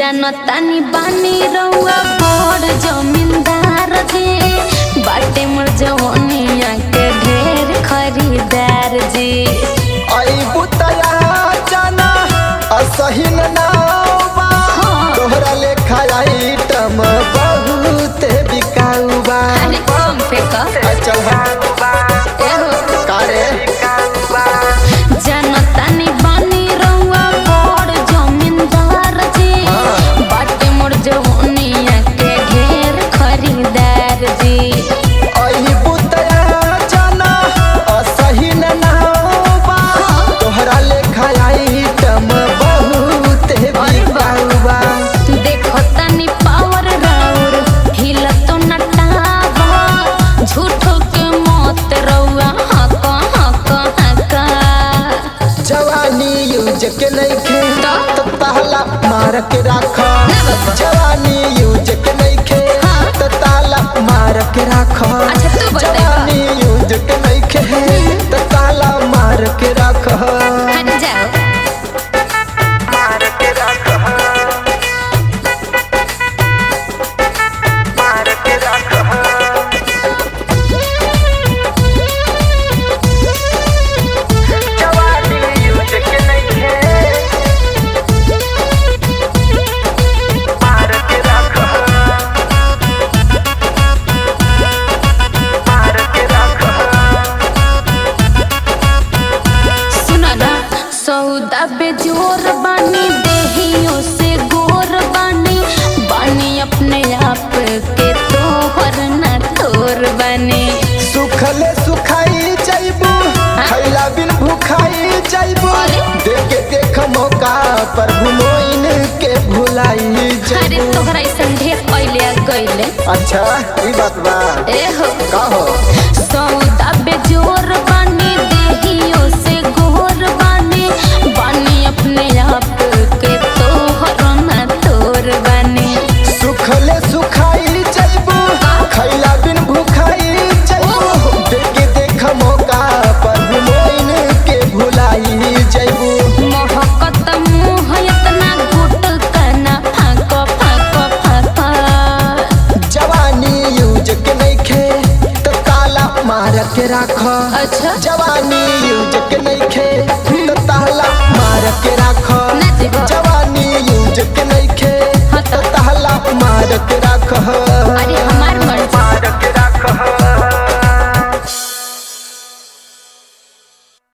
जनतानी बानी रउआ बड़ जमींदार जी, बाटे मोर जवनिया के ढेर खरीदार जी। आई बुतया जाना असहिन नावा, तोहरा लेखा आइटम बहुत बिकाऊ बा। अरे कम पे का चल कारे जनतानी बानी रउआ बड़ जमींदार जी, बाटे मोर जवनिया के ढेर खरीदार जी। आई बुतया जाना असहिन नावा, तोहरा लेखा आइटम बहुत बिकाऊ बा। देखो तनी पावर राउर हिलतो नटावा, झूठो के मत रउआ हका हका हका। जवानी यूज के नइखे तो ताला मार के राख। जवानी यूज के नइखे तो ताला मार के राख। अच्छा तू बता। जवानी यूज के नइखे तो ताला मार के राख। हट जाओ। मार के राख। मार के राख। जवानी यूज के नइखे मार के राख। मार के राख। सुना ना सौदा बेजोर बानी, देहियों से गोर बानी, बानी अपने आप के तोहर न थोर बानी। सुखले सुखाई जाइबू, खैला बिन भूखाई जाइबू। अरे? देखे देख मौका पर घुमोइन के भुलाई अरे जाइबू। तोहरा ऐसन ढेर पहले आ गइले। अच्छा ई बात बा। ए हो का हो सौदा बेजोर बानी, देहियों से गोर बानी, बानी अपने आप के तोहर न तोर बानी। सुखले सुखाई जाइबू, खैला बिन भूखाई जाइबू। देखे देख मौका पर घुमोइन के भुलाई जाइबू। महकत मुँह इतना गुटकना फाको फाको फाको। जवानी यूज के नइखे तो ताला मार के राख। अच्छा जवानी यूज के नहीं